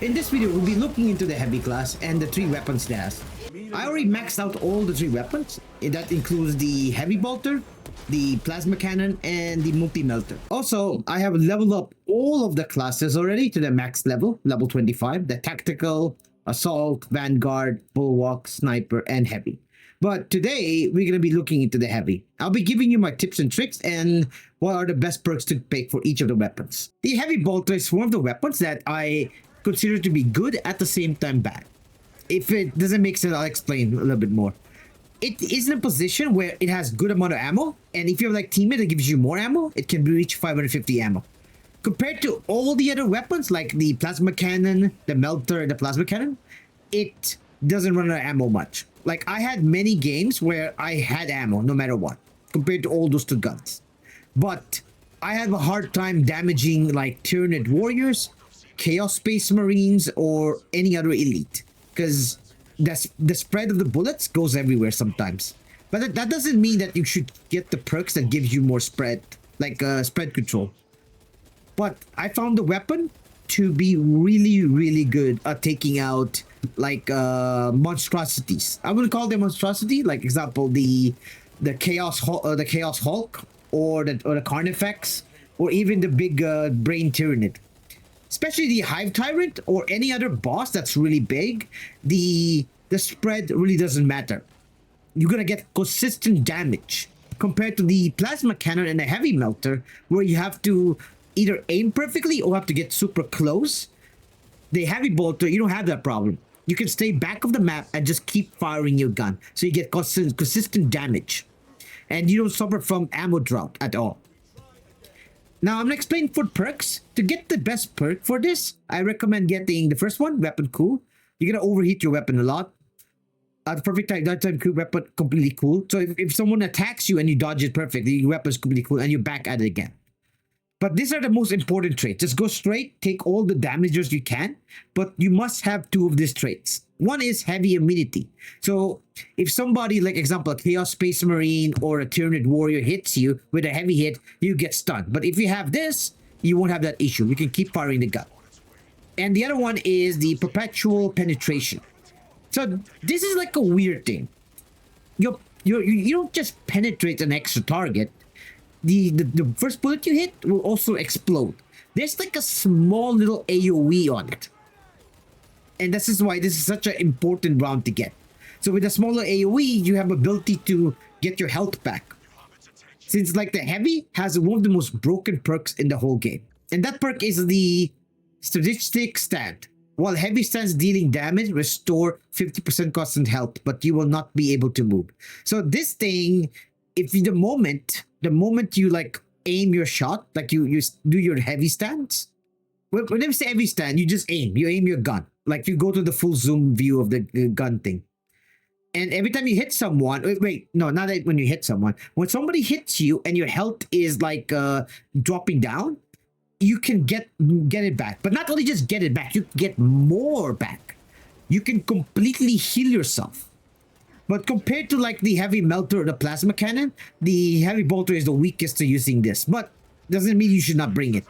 In this video, we'll be looking into the heavy class and the 3 weapons it has. I already maxed out all the 3 weapons. That includes the heavy bolter, the plasma cannon, and the multi-melter. Also, I have leveled up all of the classes already to the max level, level 25, the tactical, assault, vanguard, bulwark, sniper, and heavy. But today, we're going to be looking into the heavy. I'll be giving you my tips and tricks and what are the best perks to pick for each of the weapons. The heavy bolter is one of the weapons that I consider to be good at the same time bad. If it doesn't make sense, I'll explain a little bit more. It is in a position where it has good amount of ammo, and if you have like teammate that gives you more ammo, it can reach 550 ammo. Compared to all the other weapons like the plasma cannon, the melter, and the plasma cannon, it doesn't run out of ammo much. Like I had many games where I had ammo no matter what, compared to all those 2 guns. But I have a hard time damaging like Tyranid warriors, Chaos Space Marines, or any other elite, because the spread of the bullets goes everywhere sometimes. But that doesn't mean that you should get the perks that gives you more spread, like spread control. But I found the weapon to be really good at taking out like monstrosities. I wouldn't call them monstrosity. Like example, the Chaos Hulk, or the Carnifex, or even the big brain Tyranid. Especially the Hive Tyrant or any other boss that's really big, the spread really doesn't matter. You're gonna get consistent damage compared to the plasma cannon and the heavy melter, where you have to either aim perfectly or have to get super close. The heavy bolter, you don't have that problem. You can stay back of the map and just keep firing your gun, so you get consistent damage, and you don't suffer from ammo drought at all. Now, I'm going to explain for perks. To get the best perk for this, I recommend getting the first one, Weapon Cool. You're going to overheat your weapon a lot. The perfect time, that time cool weapon, completely cool. So if someone attacks you and you dodge it perfectly, your weapon is completely cool and you're back at it again. But these are the most important traits. Just go straight, take all the damages you can, but you must have 2 of these traits. One is heavy immunity. So if somebody, like example, a Chaos Space Marine or a Tyranid warrior hits you with a heavy hit, you get stunned. But if you have this, you won't have that issue. You can keep firing the gun. And the other one is the perpetual penetration. So this is like a weird thing. You don't just penetrate an extra target. The first bullet you hit will also explode. There's like a small little AoE on it. And this is why this is such an important round to get. So with a smaller AoE, you have ability to get your health back. Since like the heavy has one of the most broken perks in the whole game. And that perk is the strategic stand. While heavy stands dealing damage, restore 50% constant health, but you will not be able to move. So this thing, if the moment you like aim your shot, like you do your heavy stance, whenever you say heavy stand, you just aim your gun. Like you go to the full zoom view of the gun thing. And every time you hit someone, wait, no, not when you hit someone. When somebody hits you and your health is like dropping down, you can get it back. But not only just get it back, you get more back. You can completely heal yourself. But compared to like the heavy melter or the plasma cannon, the heavy bolter is the weakest to using this. But doesn't mean you should not bring it.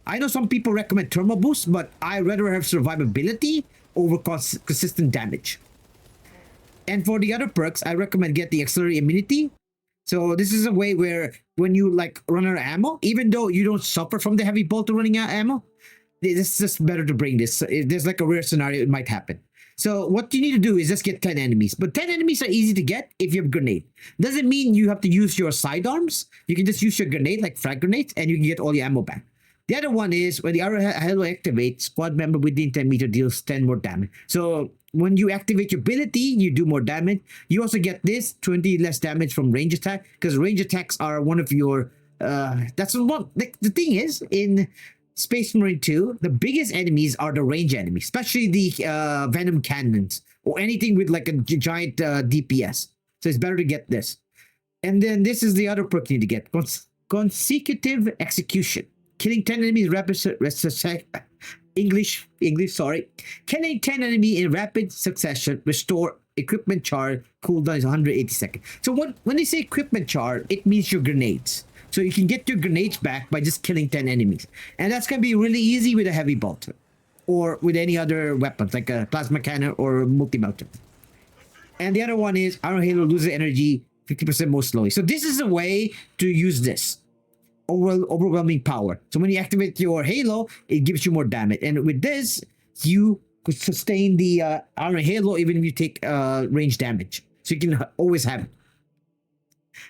I know some people recommend thermal boost, but I rather have survivability over consistent damage. And for the other perks, I recommend get the accelerated immunity. So this is a way where when you like run out of ammo, even though you don't suffer from the heavy bolter running out of ammo, it's just better to bring this. There's like a rare scenario it might happen. So what you need to do is just get 10 enemies. But 10 enemies are easy to get if you have grenade. Doesn't mean you have to use your sidearms. You can just use your grenade like frag grenades and you can get all your ammo back. The other one is when the arrow halo activates, squad member within 10 meter deals 10 more damage. So when you activate your ability, you do more damage. You also get this 20 less damage from range attack, because range attacks are one of your that's one. Like, the thing is, in Space Marine 2, the biggest enemies are the range enemies, especially the venom cannons or anything with like a giant DPS. So it's better to get this. And then this is the other perk you need to get: consecutive execution. Killing 10 enemies rapid English, sorry. Killing 10 enemy in rapid succession, restore equipment charge, cooldown is 180 seconds. So when they say equipment charge, it means your grenades. So you can get your grenades back by just killing 10 enemies. And that's going to be really easy with a heavy bolter. or with any other weapons like a plasma cannon or multi-melter. And the other one is Iron Halo loses energy 50% more slowly. So this is a way to use this overwhelming power. So when you activate your Halo, it gives you more damage. And with this, you could sustain the Iron Halo even if you take range damage. So you can always have it.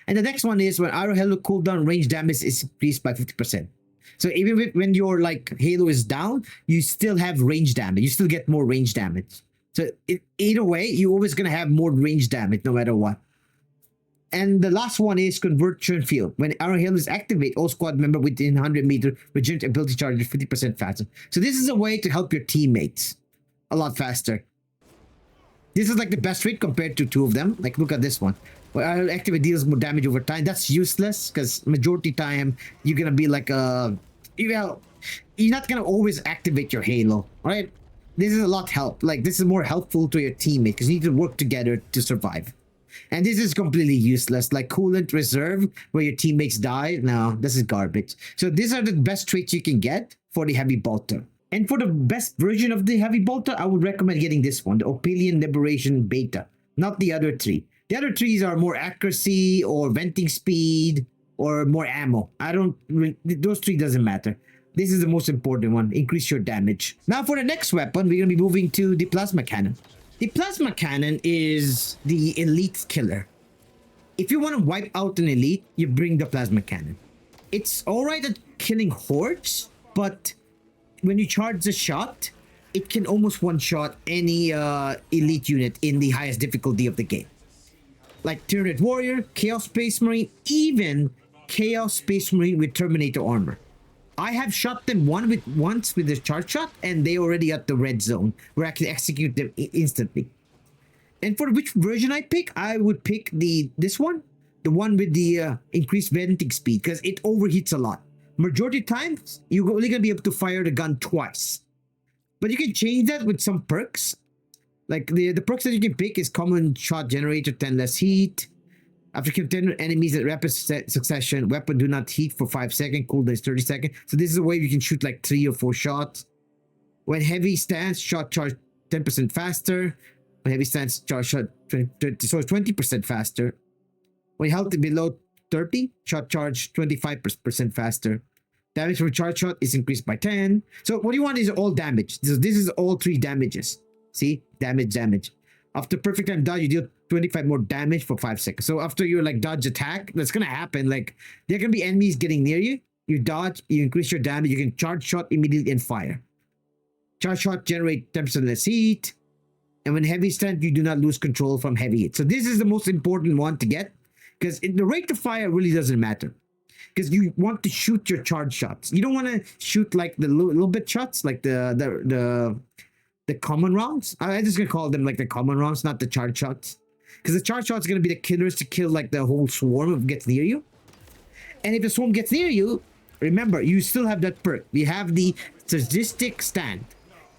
And the next one is when Iron Halo cooldown range damage is increased by 50%. So even when your like Halo is down, you still have range damage. You still get more range damage. So either way, you're always going to have more range damage no matter what. And the last one is Conversion Field. When Iron Halo is activated, all squad member within 100 meters regenerate ability charges 50% faster. So this is a way to help your teammates a lot faster. This is like the best rate compared to two of them. Like look at this one. Well, Iron activate deals more damage over time. That's useless because majority time you're gonna be like you're not gonna always activate your Halo, right? This is a lot like this is more helpful to your teammate because you need to work together to survive. And this is completely useless, like coolant reserve where your teammates die. No, this is garbage. So these are the best traits you can get for the heavy bolter. And for the best version of the heavy bolter, I would recommend getting this one, the Opalian Liberation Beta, not the other three. The other threes are more accuracy or venting speed or more ammo. Those three doesn't matter. This is the most important one, increase your damage. Now for the next weapon, we're going to be moving to the Plasma Cannon. The Plasma Cannon is the elite killer. If you want to wipe out an elite, you bring the Plasma Cannon. It's alright at killing hordes, but when you charge the shot, it can almost one-shot any elite unit in the highest difficulty of the game. Like Tyranid Warrior, Chaos Space Marine, even Chaos Space Marine with Terminator armor. I have shot them once with the charge shot, and they already at the red zone where I can execute them instantly. And for which version I pick, I would pick this one, the one with the increased venting speed, because it overheats a lot. Majority of times, you're only gonna be able to fire the gun twice, but you can change that with some perks. Like the perks that you can pick is common shot generator, 10 less heat. After killing 10 enemies at rapid succession, weapon do not heat for 5 seconds, cooldown is 30 seconds. So this is a way you can shoot like 3 or 4 shots. When heavy stance, shot charge 10% faster. When heavy stance, charge shot 20% faster. When health is below 30, shot charge 25% faster. Damage from charge shot is increased by 10. So what you want is all damage. So this is all 3 damages. See? Damage. After perfect time dodge, you deal 25 more damage for 5 seconds. So after your like dodge attack, that's gonna happen. Like there are gonna be enemies getting near you. You dodge, you increase your damage, you can charge shot immediately and fire. Charge shot generate 10% less heat. And when heavy stance, you do not lose control from heavy hit. So this is the most important one to get. Because the rate of fire really doesn't matter. Because you want to shoot your charge shots. You don't want to shoot like the little bit shots, like the common rounds. I'm just gonna call them like the common rounds, not the charge shots. Because the charge shot is gonna be the killers to kill like the whole swarm if it gets near you. And if the swarm gets near you, remember you still have that perk. You have the sadistic stand.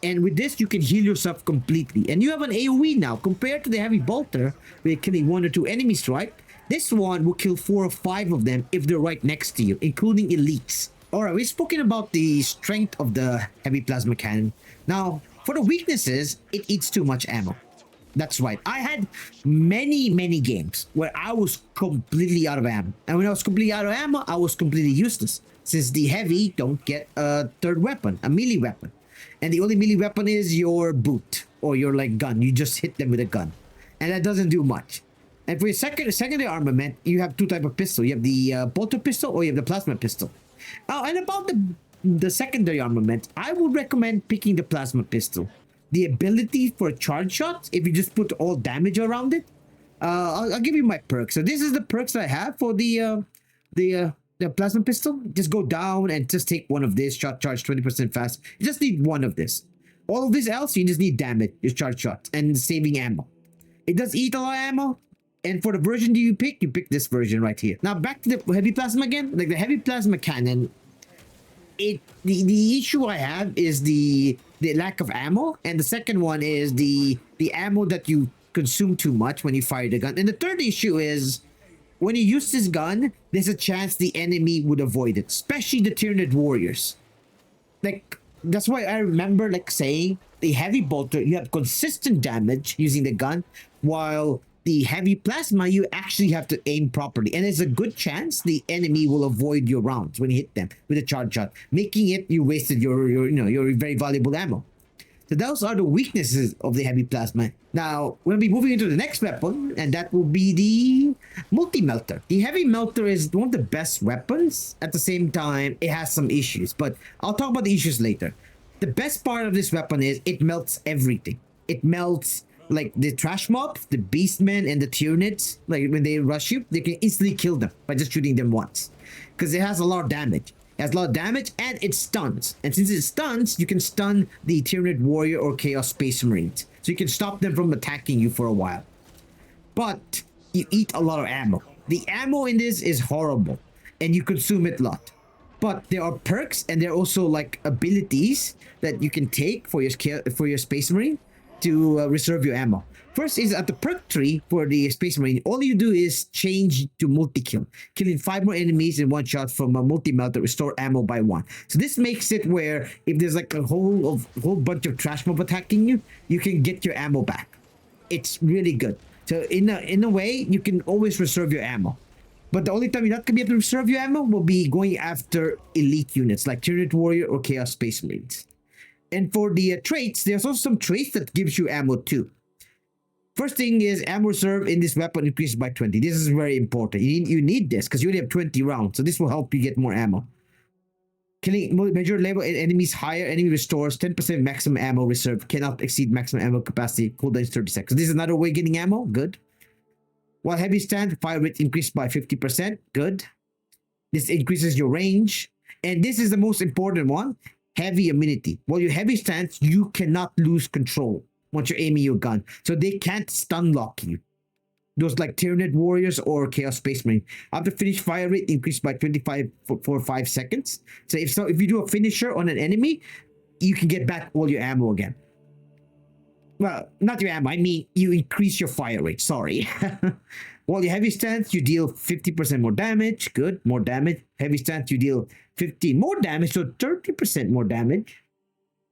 And with this, you can heal yourself completely. And you have an AoE now compared to the heavy bolter, where you're killing 1 or 2 enemies, right? This one will kill 4 or 5 of them if they're right next to you, including elites. Alright, we've spoken about the strength of the heavy plasma cannon. Now, for the weaknesses, it eats too much ammo. That's right. I had many games where I was completely out of ammo. And when I was completely out of ammo, I was completely useless. Since the heavy don't get a third weapon, a melee weapon. And the only melee weapon is your boot or your like gun. You just hit them with a gun. And that doesn't do much. And for your secondary armament, you have 2 types of pistol. You have the bolter pistol or you have the plasma pistol. Oh, and about the secondary armament, I would recommend picking the plasma pistol. The ability for charge shots, if you just put all damage around it, I'll give you my perks. So this is the perks that I have for the plasma pistol. Just go down and just take one of this, shot charge 20% fast. You just need one of this. All of this else, you just need damage, your charge shots, and saving ammo. It does eat a lot of ammo. And for the version that you pick this version right here. Now back to the heavy plasma again. Like the heavy plasma cannon, the issue I have is the lack of ammo, and the second one is the ammo that you consume too much when you fire the gun. And the third issue is when you use this gun, there's a chance the enemy would avoid it, especially the Tyranid warriors. Like that's why I remember like saying the heavy bolter, you have consistent damage using the gun, while the heavy plasma, you actually have to aim properly. And there's a good chance the enemy will avoid your rounds when you hit them with a charge shot, making it you wasted your your very valuable ammo. So those are the weaknesses of the heavy plasma. Now, we'll be moving into the next weapon, and that will be the multi-melter. The heavy melter is one of the best weapons. At the same time, it has some issues, but I'll talk about the issues later. The best part of this weapon is it melts everything. It melts like the trash mobs, the beastmen, and the Tyranids. Like when they rush you, they can instantly kill them by just shooting them once, because it has a lot of damage. It has a lot of damage and it stuns. And since it stuns, you can stun the Tyranid Warrior or Chaos Space Marines. So you can stop them from attacking you for a while. But you eat a lot of ammo. The ammo in this is horrible and you consume it a lot. But there are perks and there are also like abilities that you can take for your Space Marine to reserve your ammo. First is at the perk tree for the Space Marine. All you do is change to multi-kill, killing 5 more enemies in one shot from a multi-melter, restore ammo by 1. So this makes it where if there's like a whole bunch of trash mob attacking you, you can get your ammo back. It's really good. So in a way, you can always reserve your ammo. But the only time you're not gonna be able to reserve your ammo will be going after elite units like Tyranid Warrior or Chaos Space Marines. And for the traits, there's also some traits that gives you ammo too. First thing is ammo reserve in this weapon increased by 20. This is very important. You need this because you only have 20 rounds. So this will help you get more ammo. Killing major level enemies higher. Enemy restores 10% maximum ammo reserve. Cannot exceed maximum ammo capacity. Cooldown is 30 seconds. So this is another way of getting ammo. Good. While heavy stand, fire rate increased by 50%. Good. This increases your range. And this is the most important one. Heavy immunity. While you heavy stance, you cannot lose control once you're aiming your gun. So they can't stun lock you. Those like Tyranid Warriors or Chaos Space Marine. After finish, fire rate increased by 25 for 5 seconds. So if you do a finisher on an enemy, you can get back all your ammo again. Well, not your ammo, I mean you increase your fire rate, sorry. While your heavy stance, you deal 50% more damage. Good, more damage. Heavy stance, you deal 15 more damage, so 30% more damage.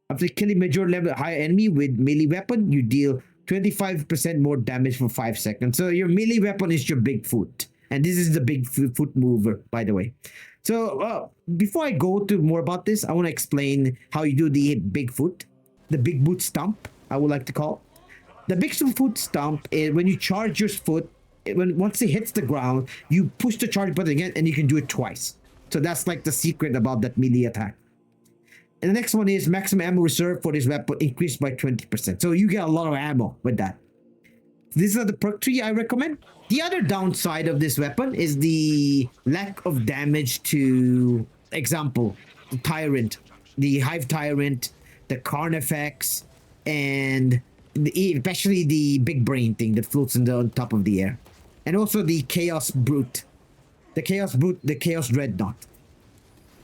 After killing major level higher enemy with melee weapon, you deal 25% more damage for 5 seconds. So your melee weapon is your Bigfoot. And this is the Bigfoot mover, by the way. So before I go to more about this, I want to explain how you do the Bigfoot. The Big Boot Stomp, I would like to call. The Bigfoot Stomp is when you charge your foot, once it hits the ground, you push the charge button again and you can do it twice. So that's like the secret about that melee attack. And the next one is maximum ammo reserve for this weapon increased by 20%. So you get a lot of ammo with that. These are the perk tree I recommend. The other downside of this weapon is the lack of damage to, example, the Tyrant, the Hive Tyrant, the Carnifex, and especially the big brain thing that floats on top of the air. And also the Chaos Brute. The Chaos Brute, the Chaos Dreadnought.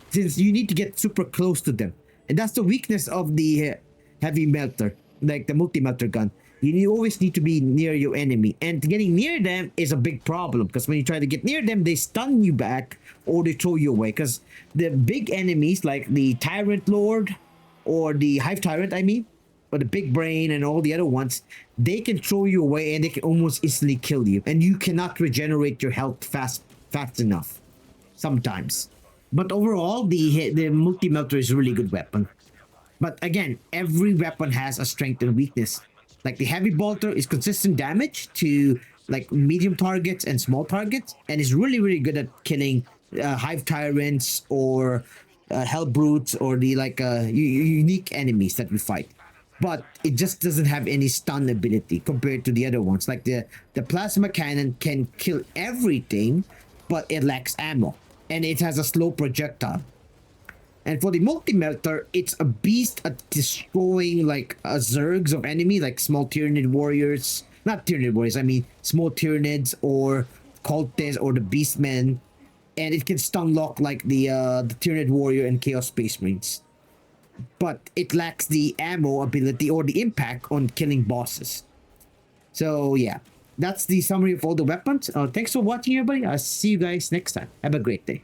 Since you need to get super close to them. And that's the weakness of the heavy melter, like the multi-melter gun. You always need to be near your enemy. And getting near them is a big problem. Because when you try to get near them, they stun you back or they throw you away. Because the big enemies like the Tyrant Lord or the Hive Tyrant, I mean, or the Big Brain and all the other ones, they can throw you away and they can almost instantly kill you. And you cannot regenerate your health fast enough. Sometimes. But overall, the multi-melter is a really good weapon. But again, every weapon has a strength and weakness. Like the heavy bolter is consistent damage to like medium targets and small targets, and is really, really good at killing Hive Tyrants or Hell Brutes or the like unique enemies that we fight. But it just doesn't have any stun ability compared to the other ones. Like the plasma cannon can kill everything, but it lacks ammo. And it has a slow projectile. And for the multi-melter, it's a beast at destroying like zergs of enemy, like small Tyranid warriors. Not Tyranid warriors, I mean small Tyranids or cultists or the beastmen. And it can stun lock like the Tyranid warrior and Chaos Space Marines. But it lacks the ammo ability or the impact on killing bosses. So yeah, that's the summary of all the weapons. Thanks for watching, everybody. I'll see you guys next time. Have a great day.